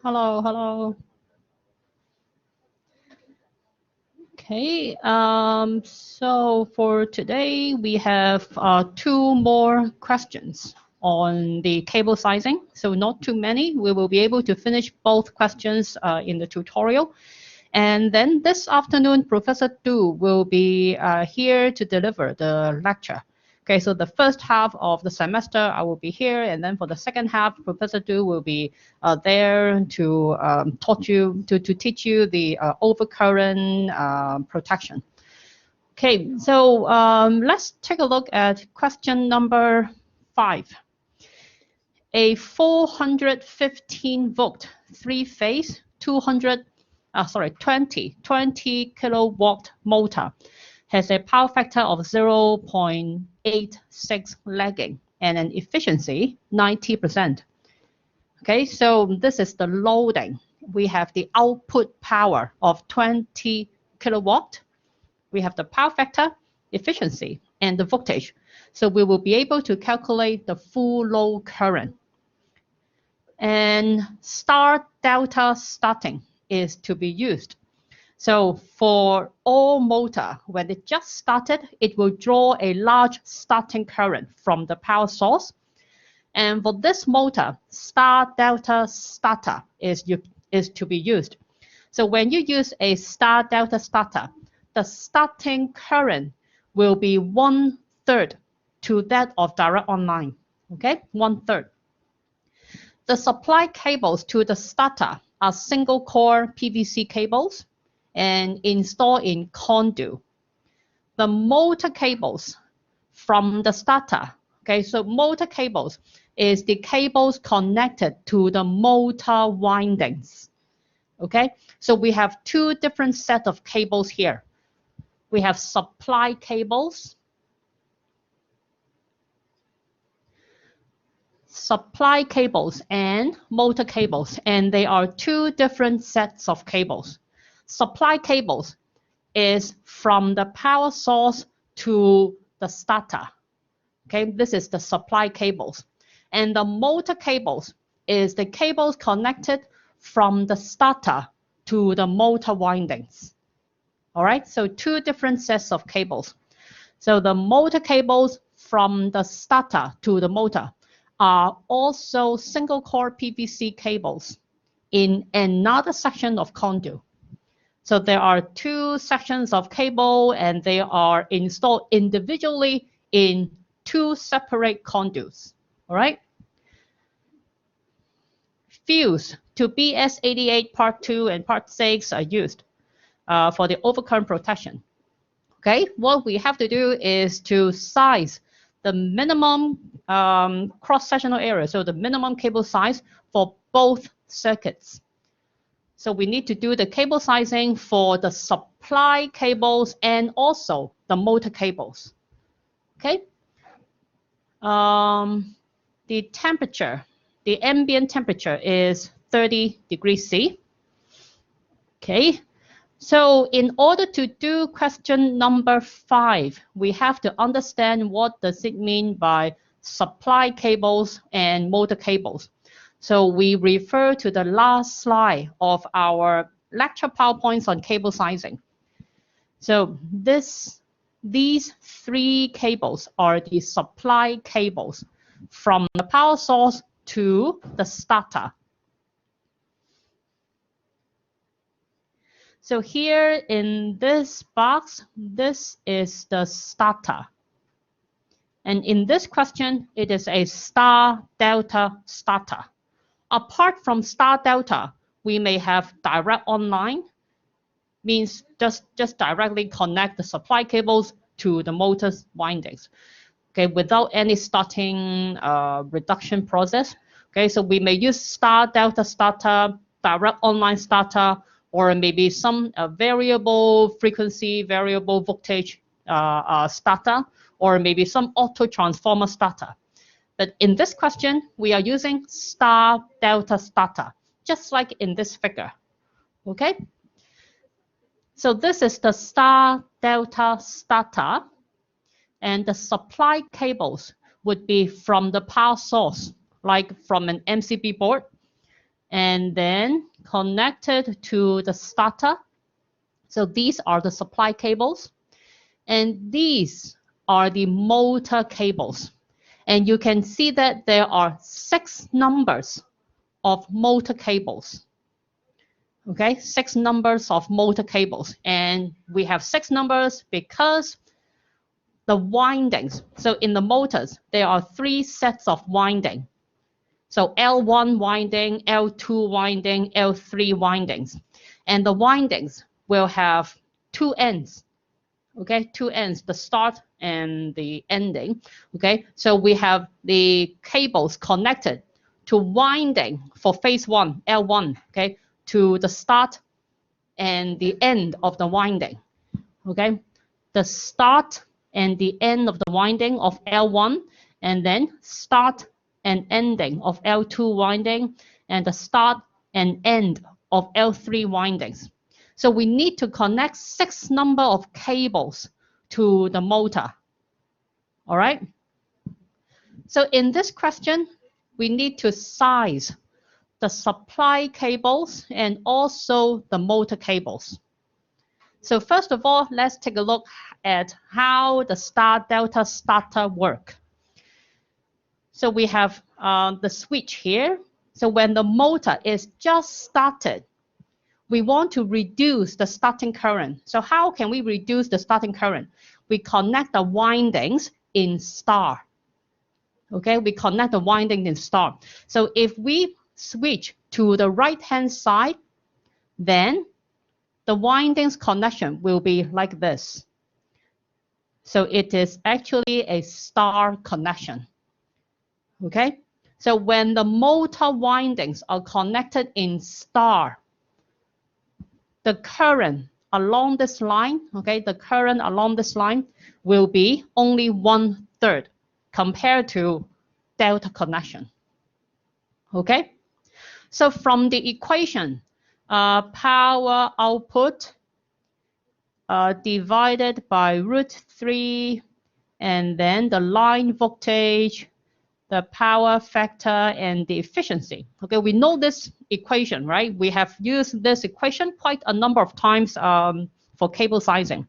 Hello, hello. Okay, so for today, we have two more questions on the cable sizing. So not too many. We will be able to finish both questions in the tutorial. And then this afternoon, Professor Du will be here to deliver the lecture. Okay, so the first half of the semester, I will be here, and then for the second half, Professor Du will be there to to teach you the overcurrent protection. Okay, so let's take a look at question number 5. A 415 volt three-phase 20 kilowatt motor has a power factor of 0.86 lagging and an efficiency 90%. Okay, so this is the loading. We have the output power of 20 kilowatt. We have the power factor, efficiency, and the voltage. So we will be able to calculate the full load current. And star delta starting is to be used. So for all motor, when it just started, it will draw a large starting current from the power source. And for this motor, star delta starter is to be used. So when you use a star delta starter, the starting current will be 1/3 to that of direct online. Okay, 1/3. The supply cables to the starter are single core PVC cables and installed in conduit. The motor cables from the starter, okay, so motor cables is the cables connected to the motor windings. Okay, so we have two different sets of cables here. We have supply cables, and motor cables, and they are two different sets of cables. Supply cables is from the power source to the starter. Okay, this is the supply cables. And the motor cables is the cables connected from the starter to the motor windings. All right, so two different sets of cables. So the motor cables from the starter to the motor are also single core PVC cables in another section of conduit. So there are two sections of cable and they are installed individually in two separate conduits. All right. Fuse to BS88 Part 2 and Part 6 are used for the overcurrent protection. Okay, what we have to do is to size the minimum cross-sectional area, so the minimum cable size for both circuits. So we need to do the cable sizing for the supply cables and also the motor cables. Okay. The temperature, the ambient temperature is 30 degrees C. Okay. So in order to do question number 5, we have to understand what does it mean by supply cables and motor cables. So we refer to the last slide of our lecture PowerPoints on cable sizing. So these three cables are the supply cables from the power source to the starter. So here in this box, this is the starter. And in this question, it is a star delta starter. Apart from star delta, we may have direct online, means just directly connect the supply cables to the motor's windings, okay, without any starting reduction process. Okay, so we may use star delta starter, direct online starter, or maybe some variable frequency, variable voltage starter, or maybe some auto transformer starter. But in this question, we are using star delta starter, just like in this figure. Okay? So this is the star delta starter, and the supply cables would be from the power source, like from an MCB board. and then connected to the starter. So these are the supply cables, and these are the motor cables. And you can see that there are 6 numbers of motor cables. Okay, 6 numbers of motor cables. And we have 6 numbers because the windings, so in the motors, there are 3 sets of winding. So L1 winding, L2 winding, L3 windings. And the windings will have 2 ends. Okay, 2 ends, the start and the ending. Okay, so we have the cables connected to winding for phase 1, L1, okay, to the start and the end of the winding. Okay, the start and the end of the winding of L1, and then start and ending of L2 winding, and the start and end of L3 windings. So we need to connect 6 number of cables to the motor. All right. So in this question, we need to size the supply cables and also the motor cables. So first of all, let's take a look at how the star delta starter work. So we have the switch here. So when the motor is just started, we want to reduce the starting current. So how can we reduce the starting current? We connect the windings in star. Okay, we connect the windings in star. So if we switch to the right-hand side, then the windings connection will be like this. So it is actually a star connection. Okay, so when the motor windings are connected in star, the current along this line, okay, the current along this line will be only 1/3 compared to delta connection. Okay, so from the equation, power output divided by √3, and then the line voltage, the power factor, and the efficiency. Okay, we know this equation, right? We have used this equation quite a number of times for cable sizing.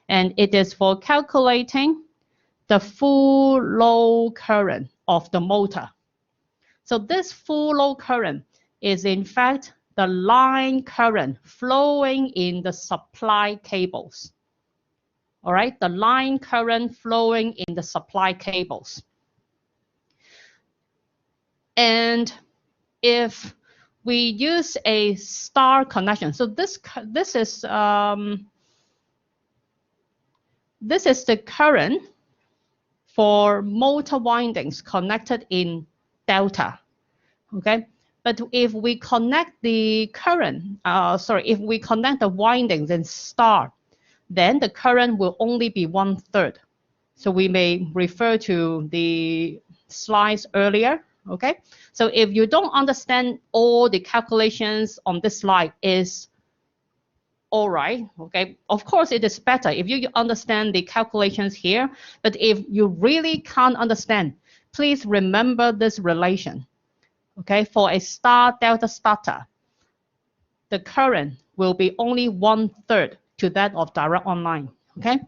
And it is for calculating the full load current of the motor. So this full load current is in fact the line current flowing in the supply cables. All right, the line current flowing in the supply cables. And if we use a star connection, so this is the current for motor windings connected in delta. Okay, but if we connect the current, if we connect the windings in star, then the current will only be 1/3. So we may refer to the slides earlier. Okay, so if you don't understand all the calculations on this slide, is all right. Okay, of course it is better if you understand the calculations here, but if you really can't understand, please remember this relation. Okay, for a star delta starter, the current will be only 1/3 to that of direct online. Okay,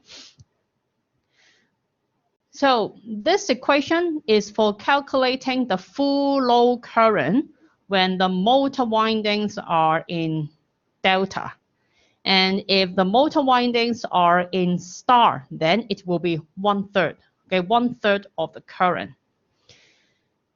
so this equation is for calculating the full load current when the motor windings are in delta. And if the motor windings are in star, then it will be 1/3, okay, 1/3 of the current.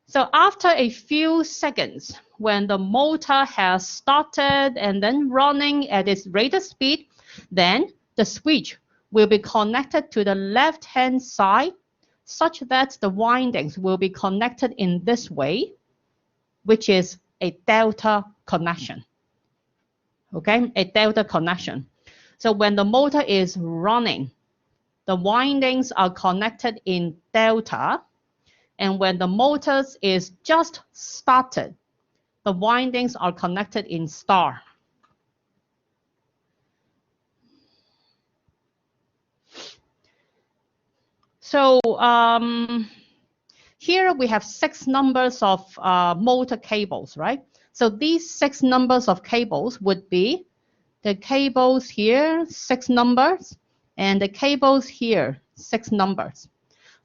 So after a few seconds, when the motor has started and then running at its rated speed, then the switch will be connected to the left-hand side such that the windings will be connected in this way, which is a delta connection. Okay, a delta connection. So when the motor is running, the windings are connected in delta, and when the motor is just started, the windings are connected in star. So here we have 6 numbers of motor cables, right? So these 6 numbers of cables would be the cables here, 6 numbers, and the cables here, 6 numbers.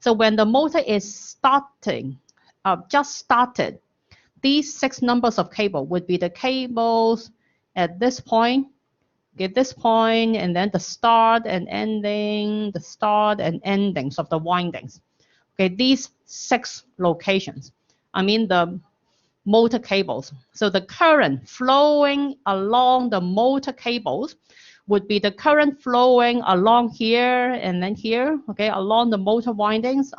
So when the motor is starting, just started, these 6 numbers of cable would be the cables at this point, get this point, and then the start and ending, the start and endings of the windings. Okay, these 6 locations, I mean the motor cables. So the current flowing along the motor cables would be the current flowing along here and then here, okay, along the motor windings,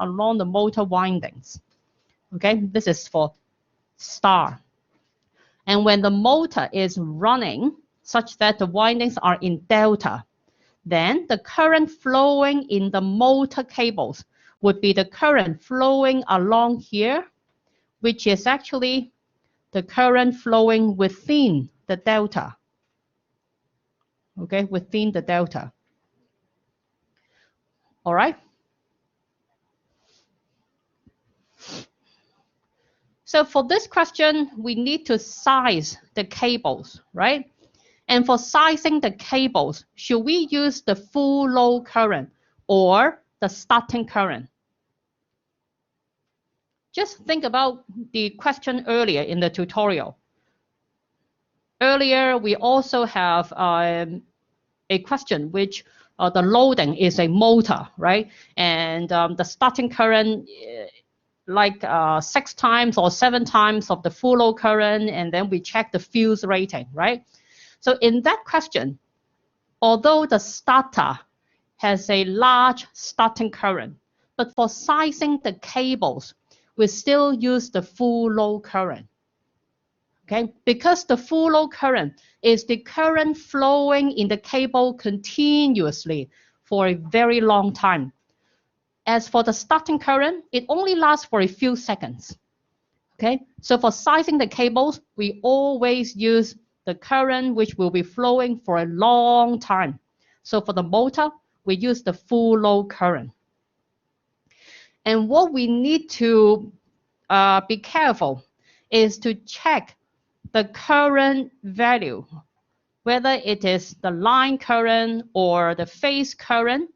Okay, this is for star. And when the motor is running such that the windings are in delta, then the current flowing in the motor cables would be the current flowing along here, which is actually the current flowing within the delta. Okay, within the delta. All right. So for this question, we need to size the cables, right? And for sizing the cables, should we use the full load current or the starting current? Just think about the question earlier in the tutorial. Earlier, we also have a question which the loading is a motor, right? And the starting current, like 6 times or 7 times of the full load current, and then we check the fuse rating, right? So in that question, although the starter has a large starting current, but for sizing the cables, we still use the full load current. Okay, because the full load current is the current flowing in the cable continuously for a very long time. As for the starting current, it only lasts for a few seconds. Okay, so for sizing the cables, we always use the current which will be flowing for a long time. So for the motor, we use the full load current. And what we need to be careful is to check the current value, whether it is the line current or the phase current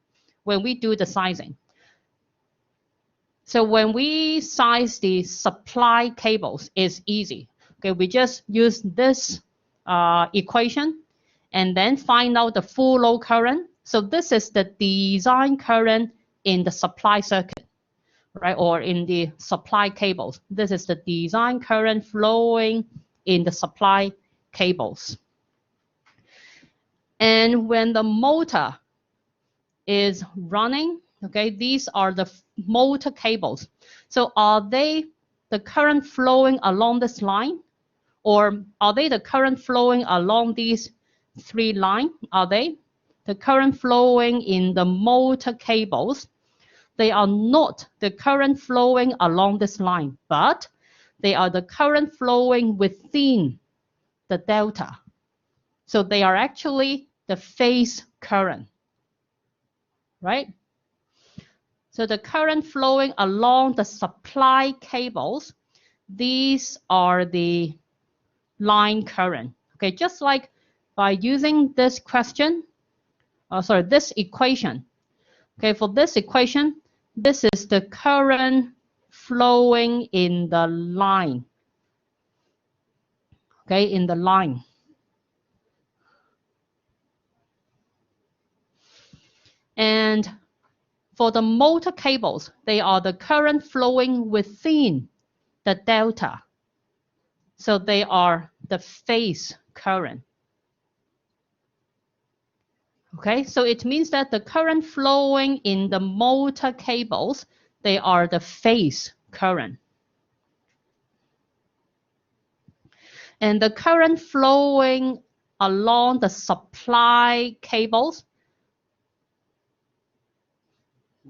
when we do the sizing. So when we size the supply cables, it's easy. Okay, we just use this equation and then find out the full load current. So this is the design current in the supply circuit, right? Or in the supply cables. This is the design current flowing in the supply cables. And when the motor is running, okay, these are the motor cables. So are they the current flowing along this line? Or are they the current flowing along these 3 lines? Are they the current flowing in the motor cables? They are not the current flowing along this line, but they are the current flowing within the delta. So they are actually the phase current, right? So the current flowing along the supply cables, these are the line current. Okay, just like by using this question, this equation. Okay, for this equation, this is the current flowing in the line. Okay, in the line. And for the motor cables, they are the current flowing within the delta. So they are the phase current. Okay, so it means that the current flowing in the motor cables, they are the phase current. And the current flowing along the supply cables,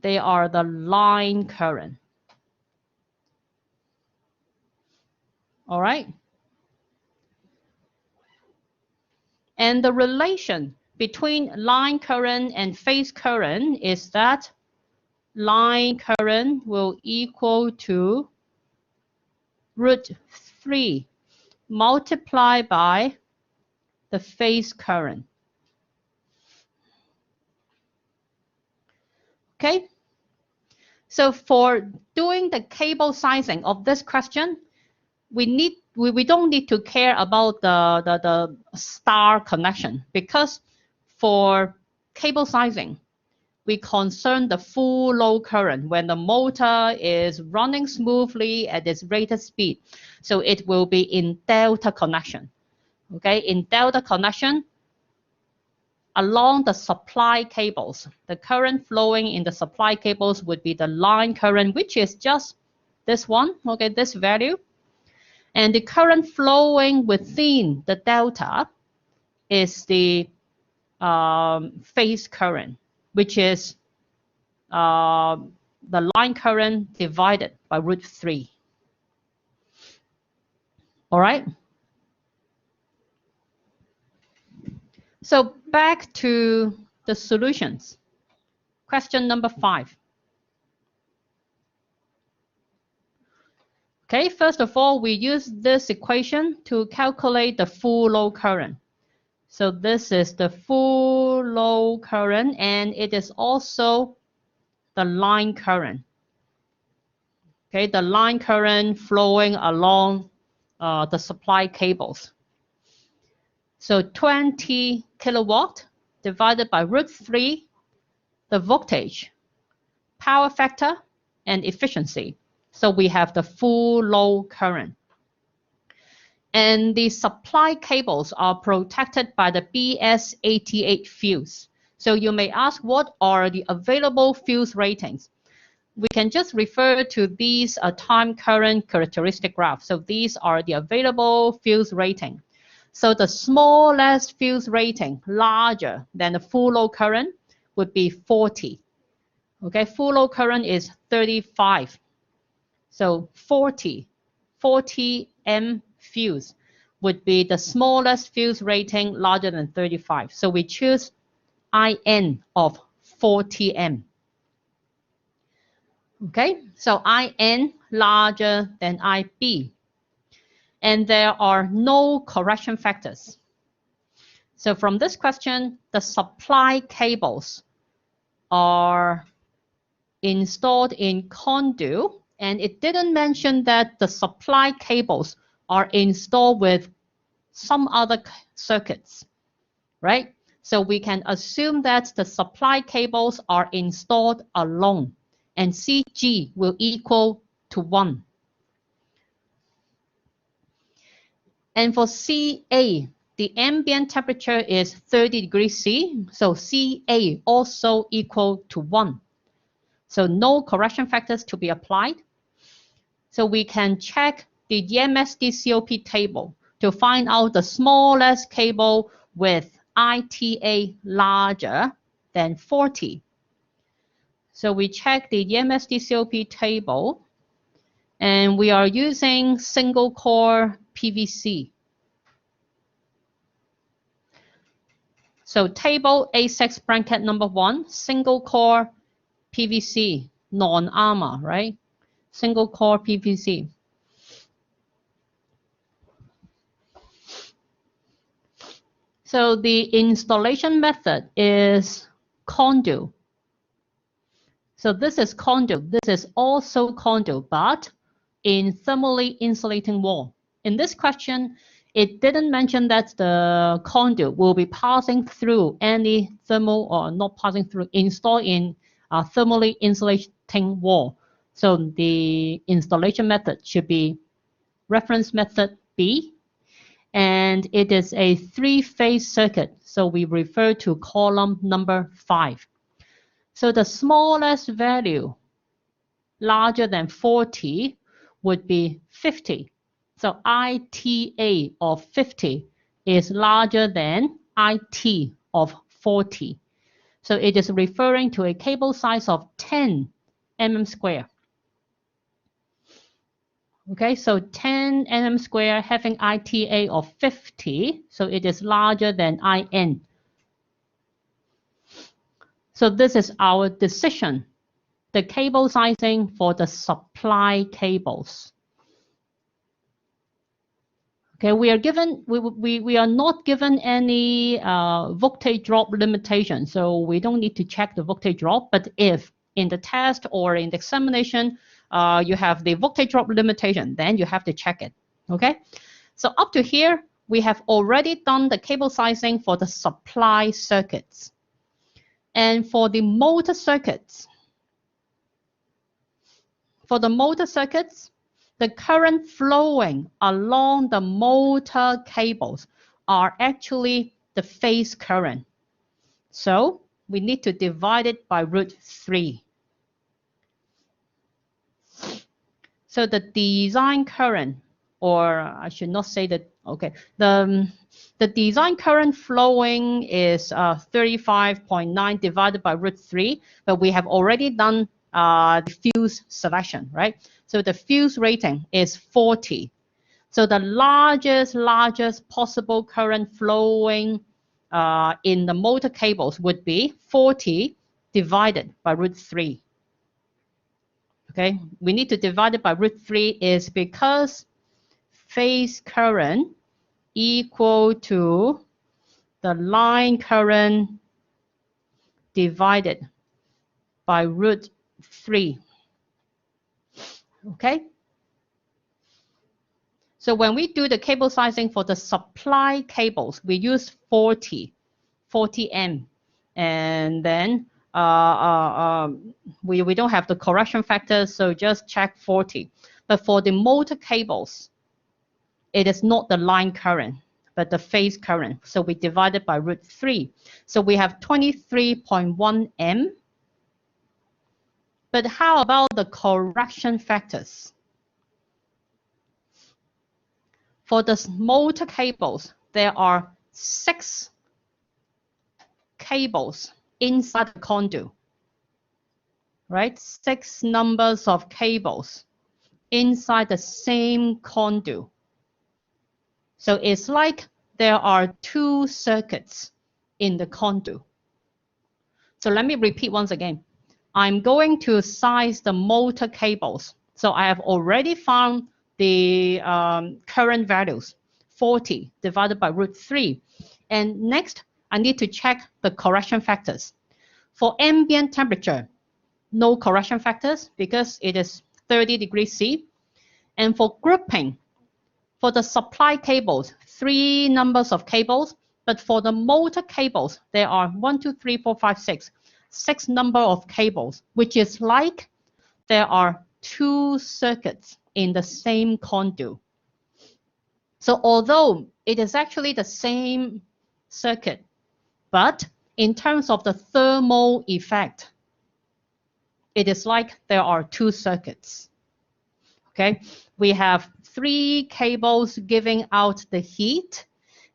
they are the line current. All right. And the relation between line current and phase current is that line current will equal to √3 multiplied by the phase current. Okay, so for doing the cable sizing of this question, we don't need to care about the star connection, because for cable sizing, we concern the full load current when the motor is running smoothly at its rated speed. So it will be in delta connection. Okay, in delta connection, along the supply cables, the current flowing in the supply cables would be the line current, which is just this one, okay, this value. And the current flowing within the delta is the phase current, which is the line current divided by √3. All right. So back to the solutions. Question number 5. Okay, first of all, we use this equation to calculate the full load current. So this is the full load current, and it is also the line current. Okay, the line current flowing along the supply cables. So 20 kilowatt divided by √3, the voltage, power factor, and efficiency. So we have the full load current. And the supply cables are protected by the BS88 fuse. So you may ask, what are the available fuse ratings? We can just refer to these time current characteristic graphs. So these are the available fuse rating. So the smallest fuse rating, larger than the full load current, would be 40. Okay, full load current is 35. So 40 M fuse would be the smallest fuse rating, larger than 35. So we choose IN of 40 M. Okay, so IN larger than IB. And there are no correction factors. So from this question, the supply cables are installed in conduit, and it didn't mention that the supply cables are installed with some other circuits, right? So we can assume that the supply cables are installed alone, and CG will equal to 1. And for CA, the ambient temperature is 30 degrees C, so CA also equal to 1. So no correction factors to be applied. So we can check the EMSD COP table to find out the smallest cable with ITA larger than 40. So we check the EMSD COP table, and we are using single core PVC. So table A6 bracket number 1, single core PVC, non-armor, right? Single core PVC. So the installation method is conduit. So this is conduit. This is also conduit, but in thermally insulating wall. In this question, it didn't mention that the conduit will be passing through any thermal, or not passing through, installed in a thermally insulating wall. So the installation method should be reference method B, and it is a 3-phase circuit. So we refer to column number 5. So the smallest value larger than 40 would be 50. So ITA of 50 is larger than IT of 40. So it is referring to a cable size of 10 mm square. Okay, so 10 mm square having ITA of 50, so it is larger than IN. So this is our decision, the cable sizing for the supply cables. Okay, we are not given any voltage drop limitation, so we don't need to check the voltage drop. But if in the test or in the examination you have the voltage drop limitation, then you have to check it. Okay, so up to here we have already done the cable sizing for the supply circuits, and for the motor circuits. For the motor circuits, the current flowing along the motor cables are actually the phase current. So we need to divide it by √3. So the design current, or I should not say that, okay, the design current flowing is 35.9 divided by √3, but we have already done the fuse selection, right? So the fuse rating is 40. So the largest possible current flowing in the motor cables would be 40 divided by √3. Okay, we need to divide it by √3 is because phase current equal to the line current divided by √3. Okay, so when we do the cable sizing for the supply cables, we use 40 M, and then we don't have the correction factor, so just check 40. But for the motor cables, it is not the line current, but the phase current. So we divide it by √3. So we have 23.1 M. But how about the correction factors? For the motor cables, there are 6 cables inside the conduit, right? 6 numbers of cables inside the same conduit. So it's like there are 2 circuits in the conduit. So let me repeat once again. I'm going to size the motor cables. So I have already found the current values, 40 divided by √3. And next, I need to check the correction factors. For ambient temperature, no correction factors because it is 30 degrees C. And for grouping, for the supply cables, 3 numbers of cables, but for the motor cables, there are 1, 2, 3, 4, 5, 6 number of cables, which is like there are 2 circuits in the same conduit. So although it is actually the same circuit, but in terms of the thermal effect, it is like there are 2 circuits. Okay, we have 3 cables giving out the heat,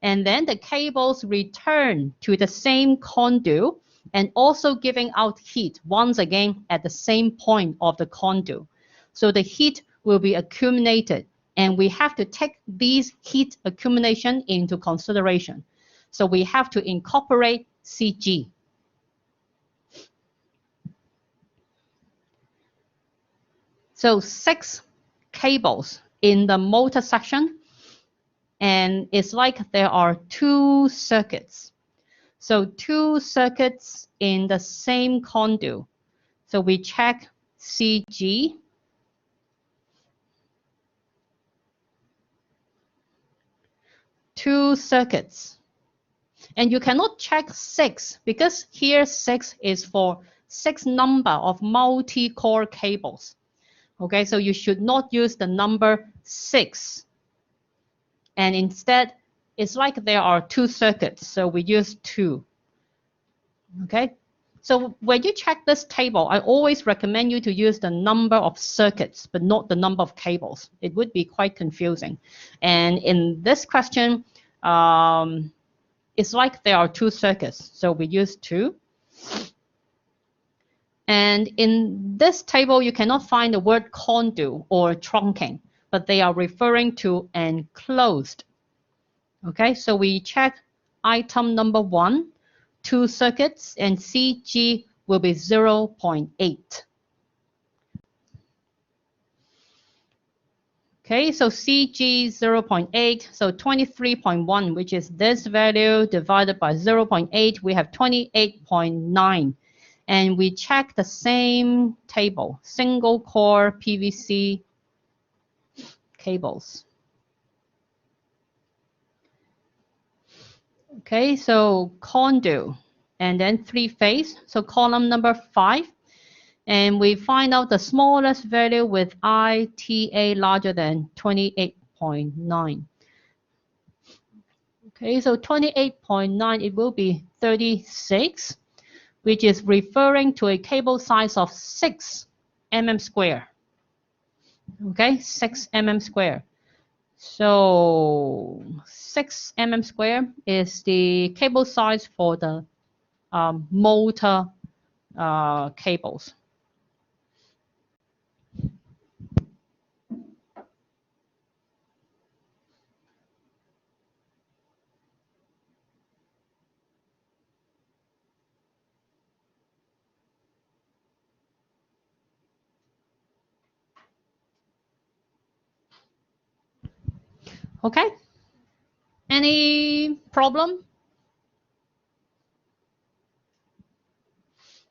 and then the cables return to the same conduit and also giving out heat once again at the same point of the conduit. So the heat will be accumulated, and we have to take these heat accumulation into consideration. So we have to incorporate CG. So 6 cables in the motor section, and it's like there are 2 circuits. So 2 circuits in the same conduit. So we check CG. Two circuits. And you cannot check 6 because here 6 is for 6 number of multi-core cables. Okay, so you should not use the number 6. And instead, it's like there are 2 circuits, so we use 2. Okay, so when you check this table, I always recommend you to use the number of circuits, but not the number of cables. It would be quite confusing. And in this question, it's like there are 2 circuits, so we use 2. And in this table, you cannot find the word conduit or trunking, but they are referring to enclosed. Okay, so we check item number 1, 2 circuits, and CG will be 0.8. Okay, so CG 0.8, so 23.1, which is this value divided by 0.8, we have 28.9. And we check the same table, single core PVC cables. Okay, so conduit, and then 3-phase, so column number 5. And we find out the smallest value with ITA larger than 28.9. Okay, so 28.9, it will be 36, which is referring to a cable size of 6 mm square. Okay, 6 mm square. So 6 mm square is the cable size for the motor cables. Okay, any problem?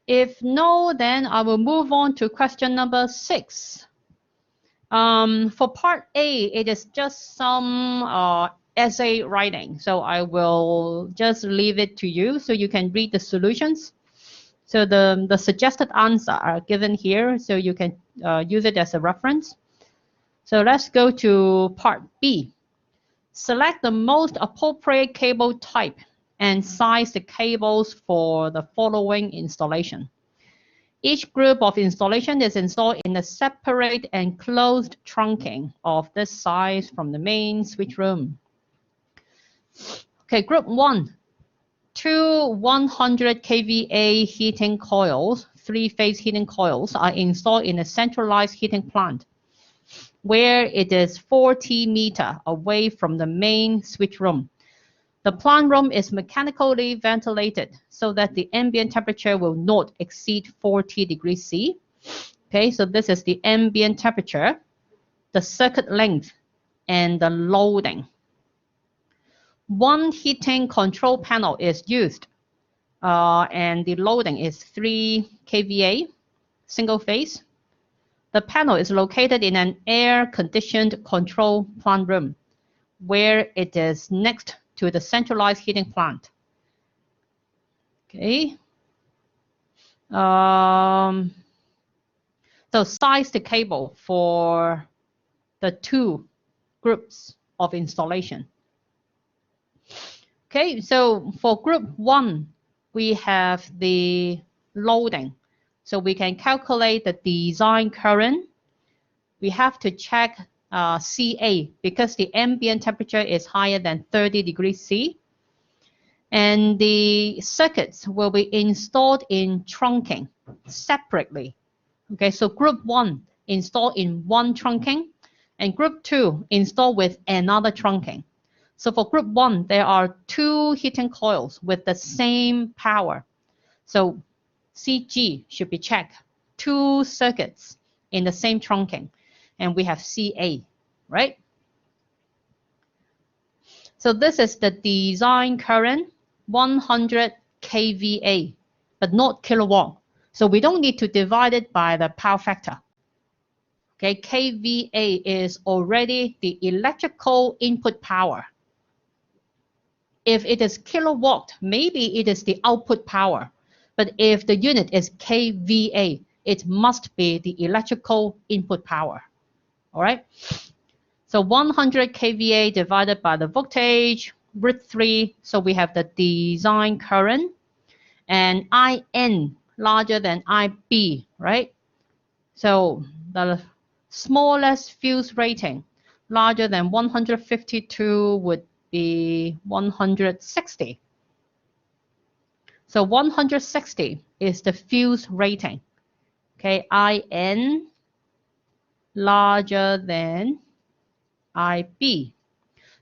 If no, then I will move on to question number 6. For part A, it is just some essay writing. So I will just leave it to you so you can read the solutions. So the suggested answer are given here, so you can use it as a reference. So let's go to part B. Select the most appropriate cable type and size the cables for the following installation. Each group of installation is installed in a separate and closed trunking of this size from the main switch room. Okay, group 1. 2 100 kVA heating coils, 3-phase heating coils, are installed in a centralized heating plant where it is 40 meters away from the main switch room. The plant room is mechanically ventilated so that the ambient temperature will not exceed 40 degrees C. Okay, so this is the ambient temperature, the circuit length, and the loading. One heating control panel is used, and the loading is 3 kVA, single phase. The panel is located in an air-conditioned control plant room, where it is next to the centralized heating plant. Okay. So size the cable for the 2 groups of installation. Okay, so for group 1, we have the loading. So we can calculate the design current. We have to check CA because the ambient temperature is higher than 30 degrees C. And the circuits will be installed in trunking separately. Okay, so group 1 installed in one trunking, and group 2 installed with another trunking. So for group 1, there are 2 heating coils with the same power. So CG should be checked. 2 circuits in the same trunking, and we have CA, right? So this is the design current, 100 kVA, but not kilowatt. So we don't need to divide it by the power factor. Okay, kVA is already the electrical input power. If it is kilowatt, maybe it is the output power. But if the unit is kVA, it must be the electrical input power. All right. So 100 kVA divided by the voltage, root 3. So we have the design current, and IN larger than IB, right? So the smallest fuse rating larger than 152 would be 160. So 160 is the fuse rating. Okay, IN larger than IB.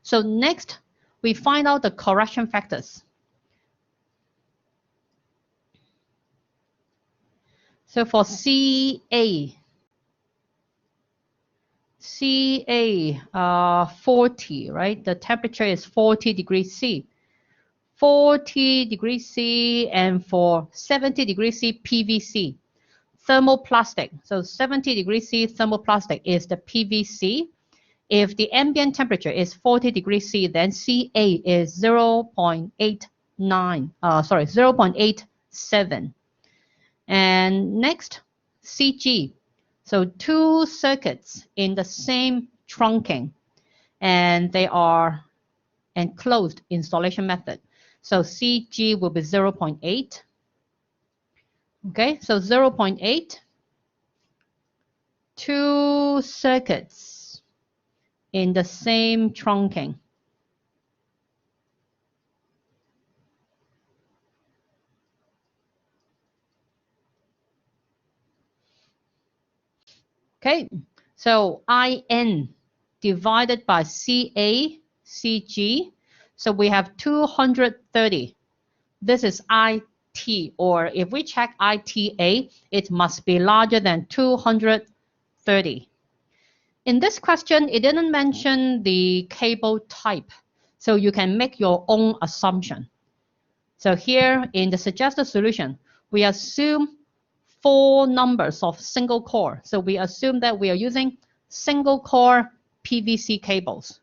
So next, we find out the correction factors. So for CA, CA 40, right? The temperature is 40 degrees C. 40 degrees C, and for 70 degrees C, PVC. Thermoplastic. So 70 degrees C thermoplastic is the PVC. If the ambient temperature is 40 degrees C, then CA is 0.87. And next, CG. So two circuits in the same trunking, and they are enclosed installation method. So CG will be 0.8. Okay, so 0.8, two circuits in the same trunking. Okay, so IN divided by CA, CG. So we have 230. This is IT, or if we check ITA, it must be larger than 230. In this question, it didn't mention the cable type, so you can make your own assumption. So here in the suggested solution, we assume 4 numbers of single core. So we assume that we are using single core PVC cables.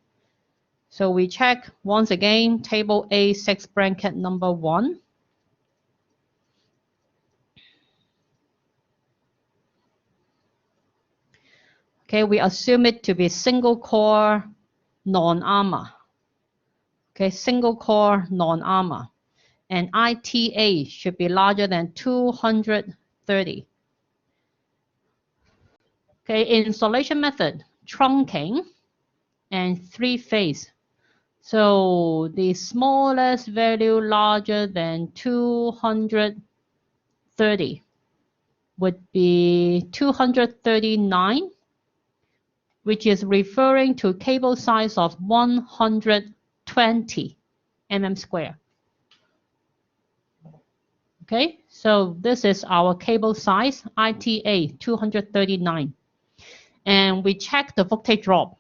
So we check once again, table A6 bracket number 1. Okay, we assume it to be single core non-armor. Okay, single core non-armor. And ITA should be larger than 230. Okay, installation method, trunking and 3-phase. So the smallest value larger than 230 would be 239, which is referring to cable size of 120 mm square. Okay, so this is our cable size, ITA 239. And we check the voltage drop.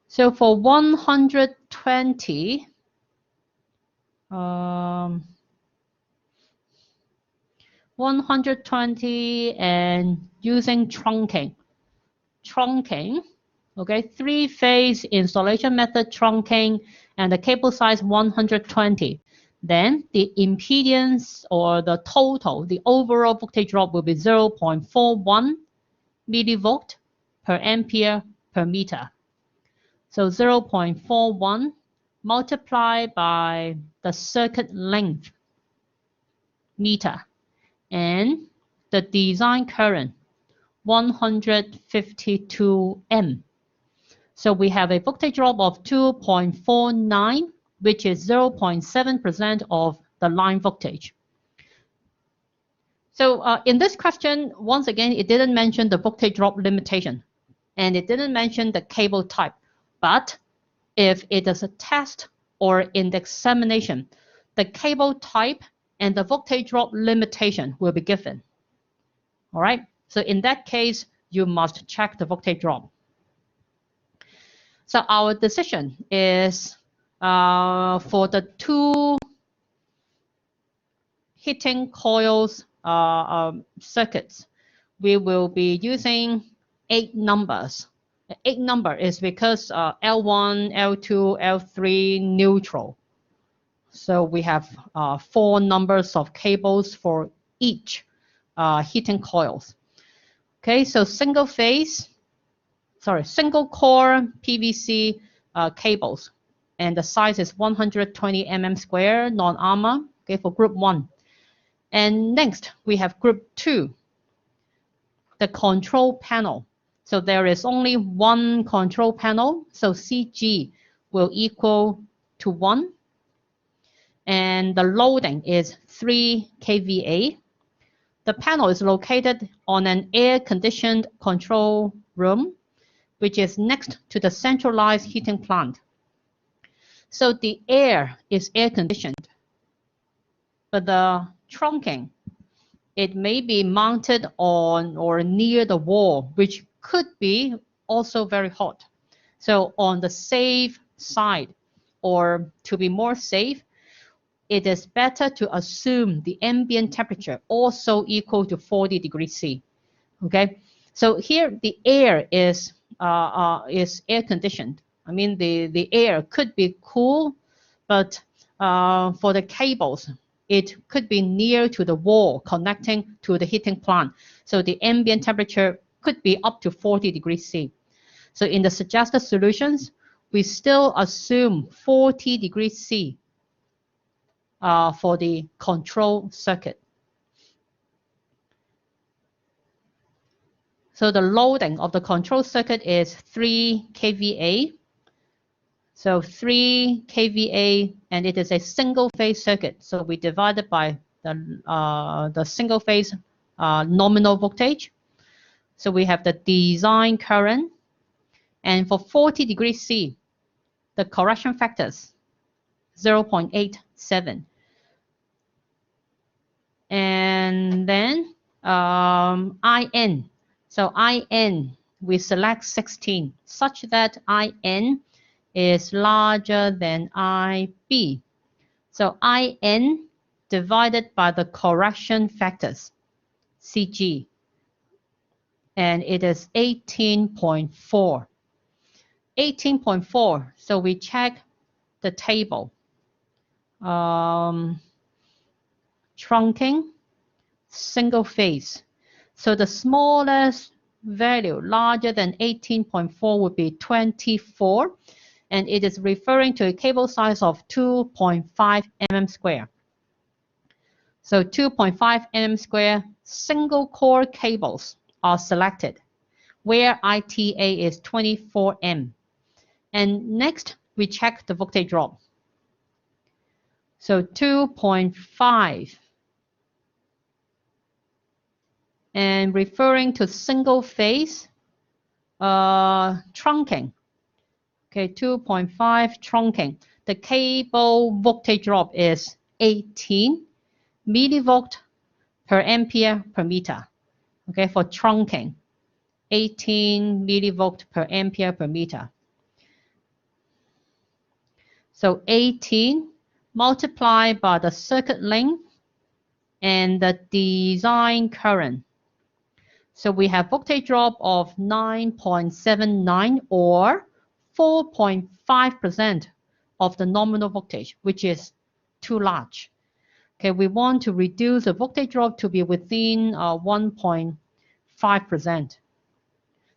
So for 120, 120 and using trunking, okay, 3-phase installation method trunking, and the cable size 120. Then the impedance, or the total, the overall voltage drop will be 0.41 millivolt per ampere per meter. So 0.41 multiplied by the circuit length, meter, and the design current, 152 M. So we have a voltage drop of 2.49, which is 0.7% of the line voltage. So in this question, once again, it didn't mention the voltage drop limitation, and it didn't mention the cable type. But if it is a test or in the examination, the cable type and the voltage drop limitation will be given. All right, so in that case, you must check the voltage drop. So our decision is for the 2 heating coils circuits, we will be using 8 numbers. 8 number is because L1, L2, L3 neutral. So we have 4 numbers of cables for each heating coils. Okay, so single core PVC cables, and the size is 120 mm square, non-armor, okay, for group 1. And next, we have group 2, the control panel. So there is only one control panel, so CG will equal to 1. And the loading is 3 kVA. The panel is located on an air-conditioned control room, which is next to the centralized heating plant. So the air is air-conditioned, but the trunking, it may be mounted on or near the wall, which could be also very hot. So on the safe side, or to be more safe, it is better to assume the ambient temperature also equal to 40 degrees C. Okay, so here the air is air conditioned. I mean, the air could be cool, but for the cables, it could be near to the wall connecting to the heating plant. So the ambient temperature could be up to 40 degrees C. So in the suggested solutions, we still assume 40 degrees C for the control circuit. So the loading of the control circuit is 3 kVA. So 3 kVA, and it is a single phase circuit. So we divide it by the single phase nominal voltage. So we have the design current. And for 40 degrees C, the correction factors, 0.87. And then IN. So IN, we select 16, such that IN is larger than IB. So IN divided by the correction factors, CG, and it is 18.4. 18.4, so we check the table. Trunking, single phase. So the smallest value larger than 18.4 would be 24, and it is referring to a cable size of 2.5 mm square. So 2.5 mm square single core cables are selected, where ITA is 24 M. And next, we check the voltage drop. So 2.5. And referring to single phase trunking. Okay, 2.5 trunking. The cable voltage drop is 18 millivolt per ampere per meter. Okay, for trunking, 18 millivolt per ampere per meter. So 18 multiplied by the circuit length and the design current. So we have voltage drop of 9.79 or 4.5% of the nominal voltage, which is too large. Okay, we want to reduce the voltage drop to be within 1.5%.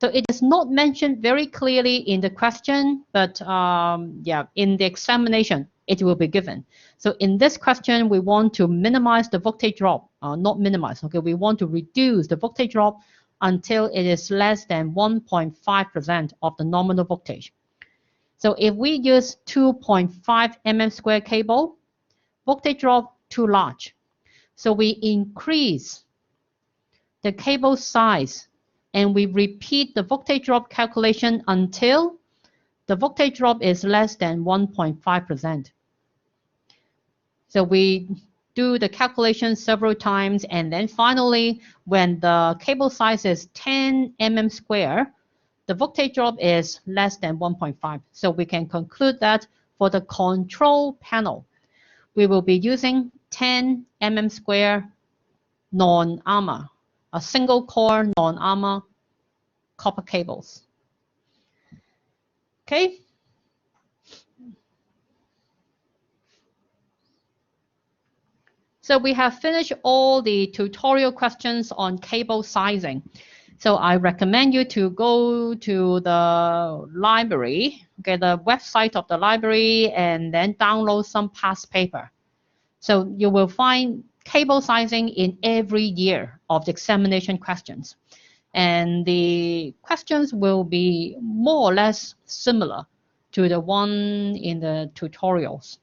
So it is not mentioned very clearly in the question, but yeah, in the examination, it will be given. So in this question, we want to minimize the voltage drop, not minimize, okay? We want to reduce the voltage drop until it is less than 1.5% of the nominal voltage. So if we use 2.5 mm square cable, voltage drop too large. So we increase the cable size and we repeat the voltage drop calculation until the voltage drop is less than 1.5%. So we do the calculation several times, and then finally, when the cable size is 10 mm square, the voltage drop is less than 1.5. So we can conclude that for the control panel, we will be using 10 mm square non-armor, a single core non-armor copper cables. Okay. So we have finished all the tutorial questions on cable sizing. So I recommend you to go to the library, okay, the website of the library, and then download some past paper. So you will find cable sizing in every year of the examination questions. And the questions will be more or less similar to the one in the tutorials.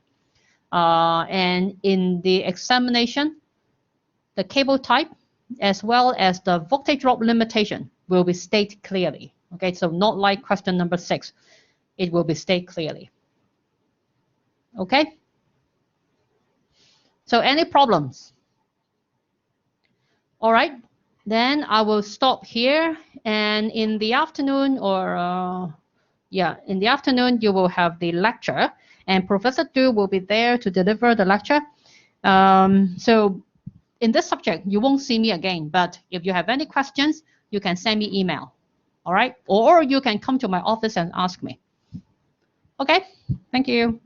And in the examination, the cable type as well as the voltage drop limitation will be stated clearly. Okay, so not like question number 6, it will be stated clearly. Okay. So any problems? All right, then I will stop here. And in the afternoon, or in the afternoon, you will have the lecture, and Professor Du will be there to deliver the lecture. So in this subject, you won't see me again, but if you have any questions, you can send me email. All right, or you can come to my office and ask me. Okay, thank you.